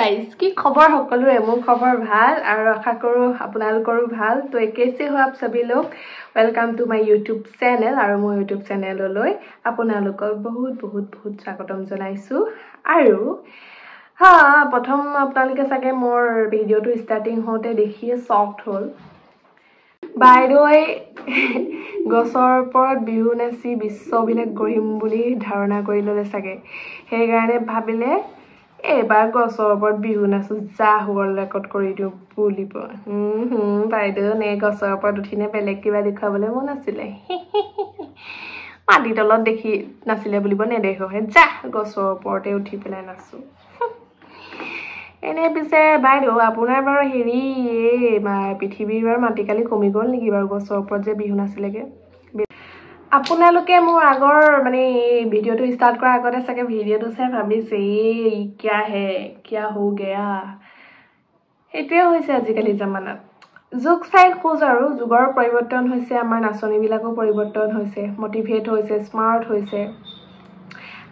Guys की खबर সকলোৰে মোৰ খবৰ ভাল আৰু আশা কৰো আপোনালোকৰো ভাল তো कैसे हो आप सभी लोग welcome to my YouTube channel আৰু মোৰ YouTube চেনেললৈ আপোনালোকক বহুত বহুত বহুত স্বাগতম জনাইছো আৰু হা প্ৰথম আপোনালোকে চাগে মোৰ ভিডিওটো ষ্টাৰ্টিং হওঁতে দেখিয়ে শকড হ'ল বাই দ্য ৱে গছৰ ওপৰত বিহু নাচি বিশ্ববিলাক গঢ়িম বুলি ধাৰণা কৰি ললে চাগে সেই কাৰণে ভাবিলে এবাৰ গছৰ ওপৰত বিহু নাচো যা ৱৰ্ল্ড ৰেকৰ্ড কৰি দিও বুলিব বাইদেউ নে গছৰ ওপৰত উঠিনে বেলেগ কিবা দেখাবলৈ মন আছিলে মাটি তলত দেখি নাছিলে বুলিব নেদেখহে যা গছৰ ওপৰতে উঠি পেলাই নাচো এনে পিছে বাইদেউ আপোনাৰ বাৰু হেৰি পৃথিৱীৰ বাৰু মাটিকালি কমি গ'ল নেকি বাৰু গছৰ ওপৰত যে বিহু নাছিলেগে আপোনালোকে মোৰ আগৰ মানে ভিডিওটো স্টাৰ্ট কৰাৰ আগতে চাগে ভিডিওটো চাই ভাবিছে এই क्या हो गया এটোৱে হৈছে আজিকালি জামানাত যুগ চাই খোজ আৰু যুগৰ পৰিৱৰ্তন হৈছে আমাৰ নাচনীবিলাকো পৰিৱৰ্তন হৈছে মোটিভেট হৈছে স্মাৰ্ট হৈছে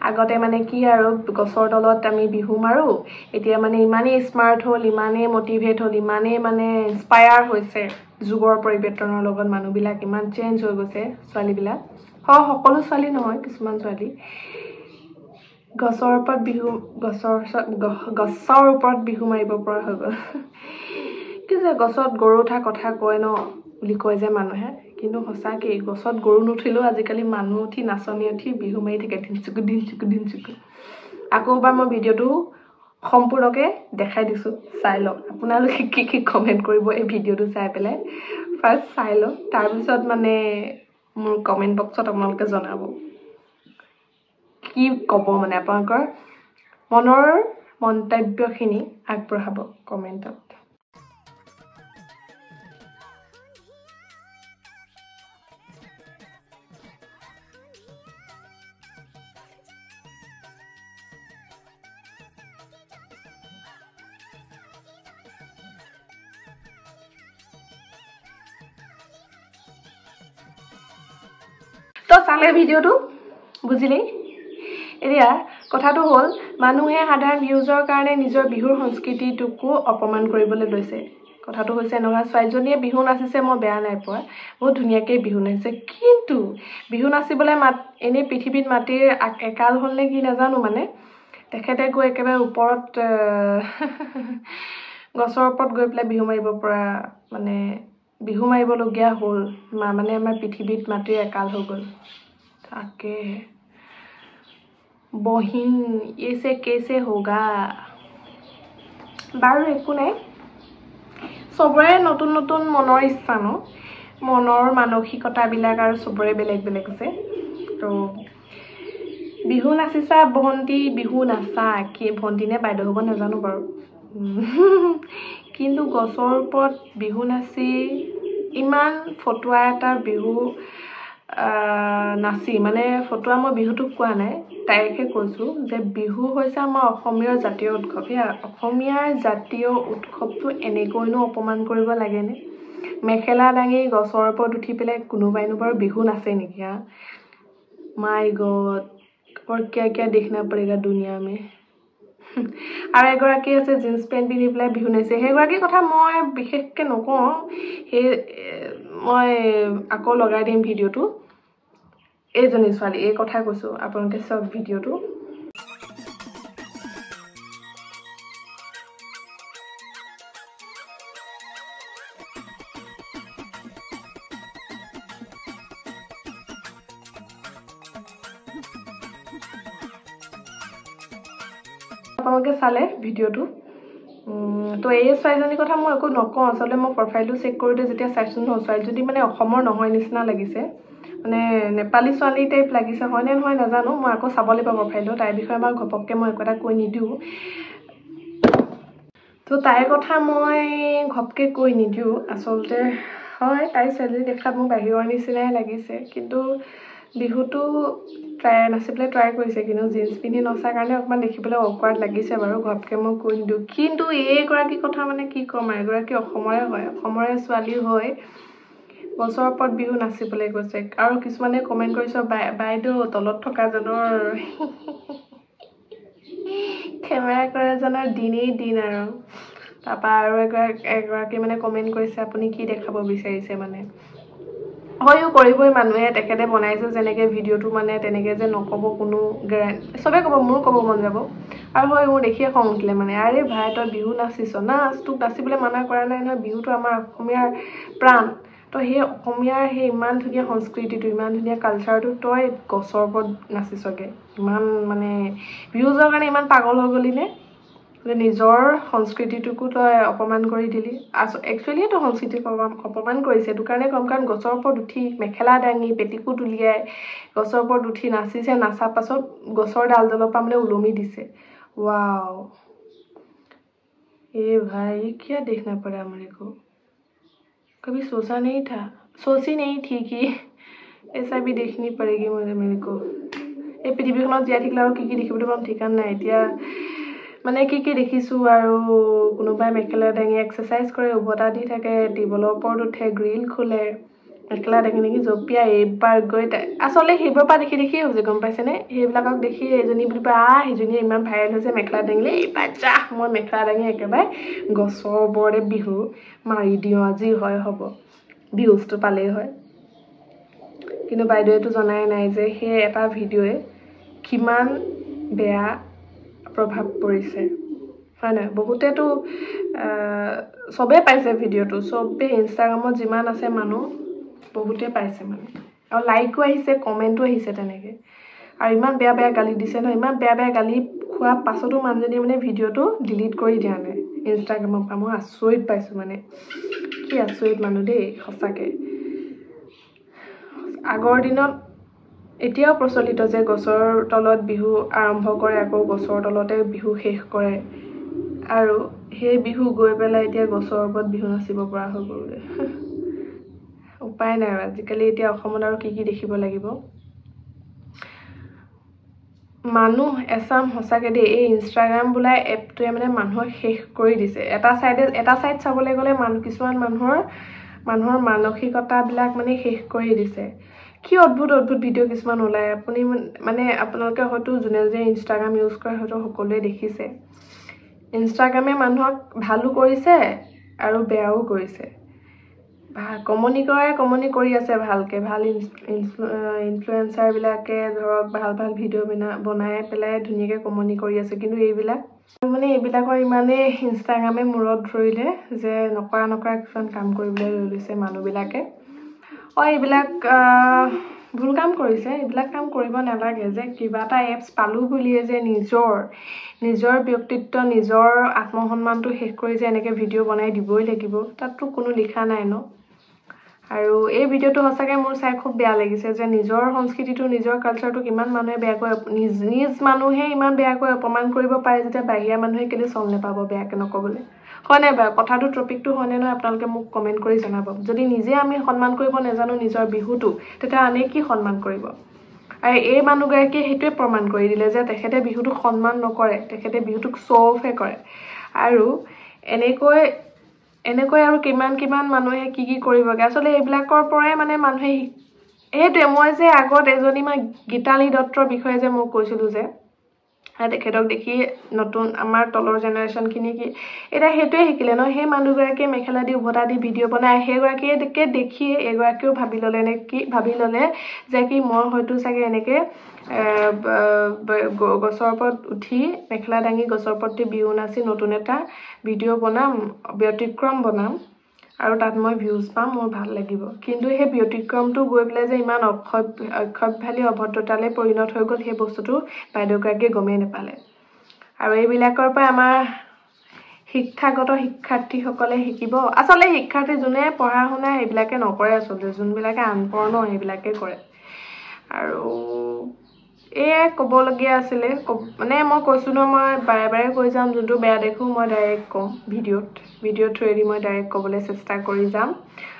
আগতে মানে কি আৰু গছৰ তলত আমি বিহু মাৰো এতিয়া মানে ইমানেই স্মাৰ্ট হ'ল ইমানেই মোটিভেট হ'ল ইমানেই মানে ইনস্পায়াৰ হৈছে যুগৰ পৰিৱৰ্তনৰ লগত মানুহবিলাক ইমান চেঞ্জ হৈ গৈছে ছোৱালীবিলাক সকলো ছোৱালী নহয় কিছুমান ছোৱালী গছৰ ওপৰত বিহু মাৰিব পৰা হৈ গ'ল কি যে গছত গৰু উঠা কথা কয় ন বুলি কয় যে মানুহে কিন্তু সঁচাকৈ গছত গৰু নুঠিলেও আজিকালি মানুহ উঠি নাচনি উঠি বিহু মাৰি থাকে দিনচুকু আকৌ এবাৰ মই ভিডিওটো সম্পূৰ্ণকৈ দেখাই দিছোঁ চাই লওক আপোনালোকে কি কমেণ্ট কৰিব এই ভিডিওটো চাই পেলাই ফাৰ্ষ্ট চাই লওক তাৰপিছত মানে মোৰ কমেণ্ট বক্সত আপোনালোকে জনাব কি ক'ব মানে আপোনালোকৰ মনৰ মন্তব্যখিনি আগবঢ়াব কমেণ্টত তো চালে ভিডিওটো বুজিলেই এতিয়া কথাটো হ'ল মানুহে সাধাৰণ ভিউজৰ কাৰণে নিজৰ বিহুৰ সংস্কৃতিটোকো অপমান কৰিবলৈ লৈছে কথাটো হৈছে এনেকুৱা ছোৱালীজনীয়ে বিহু নাচিছে মই বেয়া নাই পোৱা বহুত ধুনীয়াকৈ বিহু নাচিছে কিন্তু বিহু নাচিবলৈ এনেই পৃথিৱীত মাটিৰ একাল হ'ল নে কি নাজানো মানে তেখেতে গৈ একেবাৰে ওপৰত গছৰ ওপৰত গৈ পেলাই বিহু মাৰিব পৰা মানে বিহু মাৰিবলগীয়া হ'ল মানে আমাৰ পৃথিৱীত মাটিৰ একাল হৈ গ'ল তাকে বহিন এসে কেসে হোগা বাৰু একো নাই সবৰে নতুন নতুন মনৰ ইচ্ছা ন মনৰ মানসিকতাবিলাক আৰু সবৰে বেলেগ বেলেগ আছে তো বিহু নাচিছা ভণ্টি বিহু নাচা কি ভণ্টি নে বাইদেউ হ'ব নাজানো বাৰু কিন্তু গছৰ ওপৰত বিহু নাচি ইমান ফটোৱা এটা বিহু নাচি মানে ফটোৱা মই বিহুটোক কোৱা নাই তাইকে কৈছোঁ যে বিহু হৈছে আমাৰ অসমীয়াৰ জাতীয় উৎসৱ অসমীয়াৰ জাতীয় উৎসৱটো এনেকৈনো অপমান কৰিব লাগেনে মেখেলা দাঙি গছৰ ওপৰত উঠি পেলাই কোনোবাইনো বাৰু বিহু নাচে নেকি মাই গড और क्या देखना पड़ेगा दुनिया में আৰু এগৰাকী আছে জিন্স পেণ্ট পিন্ধি পেলাই বিহু নাচিছে সেইগৰাকীৰ কথা মই বিশেষকৈ নকওঁ সেই মই আকৌ লগাই দিম ভিডিওটো এইজনী ছোৱালী এই কথা কৈছোঁ আপোনালোকে চাওক ভিডিওটো আপোনালোকে চালে ভিডিওটো তো এই ছোৱালীজনীৰ কথা মই একো নকওঁ আচলতে মই প্ৰফাইলটো চেক কৰোঁতে যেতিয়া চাইছোঁ ন ছোৱালীজনী মানে অসমৰ নহয় নিচিনা লাগিছে মানে নেপালী ছোৱালী টাইপ লাগিছে হয়নে নহয় নাজানো মই আকৌ চাব লাগিব প্ৰফাইলটো তাইৰ বিষয়ে বাৰু ঘপককৈ মই একো এটা কৈ নিদিওঁ তো তাইৰ কথা মই ঘপকৈ কৈ নিদিওঁ আচলতে হয় তাই ছোৱালী দেখাত মোৰ বাহিৰৰ নিচিনাই লাগিছে কিন্তু বিহুটো নাচিবলৈ ট্ৰাই কৰিছে কিন্তু জিন্স পিন্ধি নচাৰ কাৰণে অকণমান দেখিবলৈ অকৱাৰ্ড লাগিছে বাৰু ঘপকৈ মই কৈ নিদিওঁ কিন্তু এইগৰাকী কথা মানে কি ক'ম আৰু এগৰাকী অসমৰে হয় অসমৰে ছোৱালী হয় গছৰ ওপৰত বিহু নাচিবলৈ গৈছে আৰু কিছুমানে কমেণ্ট কৰিছে বাইদেউ তলত থকাজনৰ কেমেৰা কৰে জনৰ দিনেই দিন আৰু তাৰপৰা আৰু এগৰাকী মানে কমেণ্ট কৰিছে আপুনি কি দেখাব বিচাৰিছে মানে হয়ও কৰিবই মানুহে তেখেতে বনাইছে যেনেকৈ ভিডিঅ'টো মানে তেনেকৈ যে নক'ব কোনো চবেই ক'ব মোৰো ক'ব মন যাব আৰু হয় মোৰ দেখিয়ে খং উঠিলে মানে আৰে ভাই তই বিহু নাচিছ নাচ তোক নাচিবলৈ মানা কৰা নাই নহয় বিহুটো আমাৰ অসমীয়াৰ প্ৰাণ তো সেই অসমীয়াৰ সেই ইমান ধুনীয়া সংস্কৃতিটো ইমান ধুনীয়া কালচাৰটো তই গছৰ ওপৰত নাচিছগৈ ইমান মানে ভিউজৰ কাৰণে ইমান পাগল হৈ গ'লি নে নিজৰ সংস্কৃতিটোকো তই অপমান কৰি দিলি একচুৱেলি তো সংস্কৃতিক অপমান কৰিছে সেইটো কাৰণে কম কাৰণ গছৰ ওপৰত উঠি মেখেলা দাঙি পেটিকোট উলিয়াই গছৰ ওপৰত উঠি নাচিছে নাচাৰ পাছত গছৰ ডালডালৰ পৰা মানে ওলমি দিছে वाओ ये भाई क्या देखना पड़ा मेरे को कभी सोचा नहीं था सोची नहीं थी कि ऐसा भी देखनी पड़ेगी मेरे को এই পৃথিৱীখনত জীয়াই থাকিলে আৰু কি দেখিবলৈ পাম ঠিকান নাই এতিয়া মানে কি দেখিছোঁ আৰু কোনোবাই মেখেলা দাঙি এক্সাৰচাইজ কৰে উভতা দি থাকে টেবুলৰ ওপৰত উঠে গ্ৰিল খোলে মেখেলা দাঙি জঁপিয়াই এইবাৰ গৈ আচলতে সেইবোৰৰ পৰা দেখি হৈছে গম পাইছেনে সেইবিলাকক দেখি এজনী বুলি পাই সিজনীয়ে ইমান ভাইৰেল হৈছে মেখেলা দাঙিলে এইবাৰ যা মই মেখেলা দাঙি একেবাৰে গছৰ ওপৰতে বিহু মাৰি দিওঁ আজি হয় হ'ব ভিউজটো পালেই হয় কিন্তু বাইদেউটো জনাই নাই যে সেই এটা ভিডিঅ'য়ে কিমান বেয়া প্ৰভাৱ পৰিছে হয় নহয় বহুতেতো চবেই পাইছে ভিডিঅ'টো চবেই ইনষ্টাগ্ৰামত যিমান আছে মানুহ বহুতে পাইছে মানে আৰু লাইকো আহিছে কমেণ্টো আহিছে তেনেকৈ আৰু ইমান বেয়া গালি দিছে ন ইমান বেয়া গালি খোৱাৰ পাছতো মানুহজনীয়ে মানে ভিডিঅ'টো ডিলিট কৰি দিয়া নাই ইনষ্টাগ্ৰামৰ পৰা মই আচৰিত পাইছোঁ মানে কি আচৰিত মানুহ দেই সঁচাকৈ আগৰ দিনত এতিয়াও প্ৰচলিত যে গছৰ তলত বিহু আৰম্ভ কৰে আকৌ গছৰ তলতে বিহু শেষ কৰে আৰু সেই বিহু গৈ পেলাই এতিয়া গছৰ ওপৰত বিহু নাচিব পৰা হৈ গ'লগৈ উপায় নাই আৰু আজিকালি এতিয়া অসমত আৰু কি দেখিব লাগিব মানুহ এচাম সঁচাকৈ দেই এই ইনষ্টাগ্ৰাম বোলা এপটোৱে মানে মানুহক শেষ কৰি দিছে এটা চাইড চাবলৈ গ'লে কিছুমান মানুহৰ মানসিকতাবিলাক মানে শেষ কৰি দিছে কি অদ্ভুত ভিডিঅ' কিছুমান ওলায় আপুনি মানে আপোনালোকে হয়তো যোনে ইনষ্টাগ্ৰাম ইউজ কৰে হয়তো সকলোৱে দেখিছে ইনষ্টাগ্ৰামে মানুহক ভালো কৰিছে আৰু বেয়াও কৰিছে কমনি কৰি আছে ভালকৈ ভাল ইনফ্লুৱেঞ্চাৰবিলাকে ধৰক ভাল ভিডিঅ' বনাই পেলাই ধুনীয়াকৈ কমনি কৰি আছে কিন্তু এইবিলাকৰ ইমানেই ইনষ্টাগ্ৰামে মূৰত ধৰিলে যে নকৰা কিছুমান কাম কৰিবলৈ লৈ লৈছে মানুহবিলাকে এইবিলাক ভুল কাম কৰিছে এইবিলাক কাম কৰিব নালাগে যে কিবা এটা এপছ পালোঁ বুলিয়ে যে নিজৰ ব্যক্তিত্ব নিজৰ আত্মসন্মানটো শেষ কৰি যে এনেকৈ ভিডিঅ' বনাই দিবই লাগিব তাততো কোনো লিখা নাই ন আৰু এই ভিডিঅ'টো সঁচাকৈ মোৰ চাই খুব বেয়া লাগিছে যে নিজৰ সংস্কৃতিটো নিজৰ কালচাৰটো কিমান মানুহে বেয়াকৈ নিজ মানুহে ইমান বেয়াকৈ অপমান কৰিব পাৰে যেতিয়া বাহিৰা মানুহে কেলৈ চল নাপাব বেয়াকৈ নক'বলৈ হয় নাই বাৰু কথাটো টপিকটো হয়নে নহয় আপোনালোকে মোক কমেণ্ট কৰি জনাব যদি নিজে আমি সন্মান কৰিব নাজানো নিজৰ বিহুটো তেতিয়া আনে কি সন্মান কৰিব আৰু এই মানুহগৰাকীয়ে সেইটোৱে প্ৰমাণ কৰি দিলে যে তেখেতে বিহুটোক সন্মান নকৰে তেখেতে বিহুটোক শ্ব' অফহে কৰে আৰু এনেকৈ আৰু কিমান মানুহে কি কৰিবগৈ আচলতে এইবিলাকৰ পৰাই মানে মানুহে সেইটোৱে মই যে আগত এজনী মই গীতালি দত্তৰ বিষয়ে যে মই কৈছিলোঁ যে তেখেতক দেখি নতুন আমাৰ তলৰ জেনেৰেশ্যনখিনি এতিয়া সেইটোৱে শিকিলে ন সেই মানুহগৰাকীয়ে মেখেলা দি উভতা দি ভিডিঅ' বনাই সেইগৰাকীয়ে দেখিয়ে এগৰাকীয়েও ভাবি ল'লে যে কি মই হয়তো চাগে এনেকৈ গছৰ ওপৰত উঠি মেখেলা দাঙি গছৰ ওপৰত বিহু নাচি নতুন এটা ভিডিঅ' বনাম ব্যতিক্ৰম বনাম আৰু তাত মই ভিউজ পাম মোৰ ভাল লাগিব কিন্তু সেই ব্যতিক্ৰমটো গৈ পেলাই যে ইমান অক্ষভ্যালী অভদ্ৰতালৈ পৰিণত হৈ গ'ল সেই বস্তুটো বাইদেউগৰাকীয়ে গমেই নাপালে আৰু এইবিলাকৰ পৰা আমাৰ শিক্ষাৰ্থীসকলে শিকিব আচলতে শিক্ষাৰ্থী যোনে পঢ়া শুনা এইবিলাকে নকৰে আচলতে যোনবিলাকে আনপঢ় ন সেইবিলাকে কৰে আৰু এয়াই ক'বলগীয়া আছিলে মানে মই কৈছোঁ ন মই বাৰে কৈ যাম যোনটো বেয়া দেখোঁ মই ডাইৰেক্ট ক'ম ভিডিঅ' থ্ৰুৱেদি মই ডাইৰেক্ট ক'বলৈ চেষ্টা কৰি যাম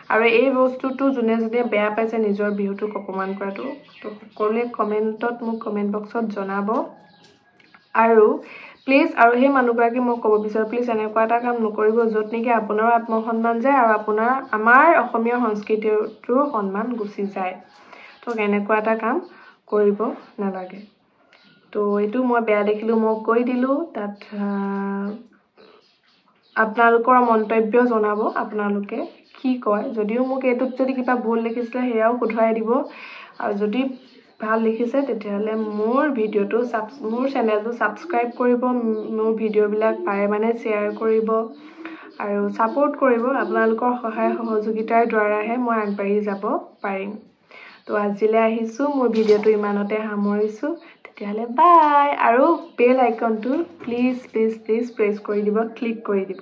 আৰু এই বস্তুটো যোনে বেয়া পাইছে নিজৰ বিহুটোক অপমান কৰাটো তো সকলোৱে কমেণ্টত মোক কমেণ্ট বক্সত জনাব আৰু প্লিজ আৰু সেই মানুহগৰাকী মই ক'ব বিচাৰোঁ প্লিজ এনেকুৱা এটা কাম নকৰিব য'ত নেকি আপোনাৰো আত্মসন্মান যায় আৰু আমাৰ অসমীয়া সংস্কৃতিটোৰ সন্মান গুচি যায় তো এনেকুৱা এটা কাম কৰিব নালাগে তো এইটো মই বেয়া দেখিলোঁ, মই কৈ দিলোঁ। তাত আপোনালোকৰ মন্তব্য জনাব, আপোনালোকে কি কয়। যদিও মোক এইটোত যদি কিবা ভুল দেখিছিলে সেয়াও শুধৰাই দিব, আৰু যদি ভাল দেখিছে তেতিয়াহ'লে মোৰ চেনেলটো ছাবস্ক্ৰাইব কৰিব, মোৰ ভিডিঅ'বিলাক পাৰে মানে শ্বেয়াৰ কৰিব আৰু ছাপোৰ্ট কৰিব। আপোনালোকৰ সহায় সহযোগিতাৰ দ্বাৰাহে মই আগবাঢ়ি যাব পাৰিম। তো আজিলৈ আহিছোঁ, মোৰ ভিডিঅ'টো ইমানতে সামৰিছোঁ। তেতিয়াহ'লে বাই। আৰু বেল আইকনটো প্লিজ প্লিজ প্লিজ প্ৰেছ কৰি দিব, ক্লিক কৰি দিব।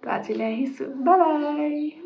তো আজিলৈ আহিছোঁ, বাই বাই।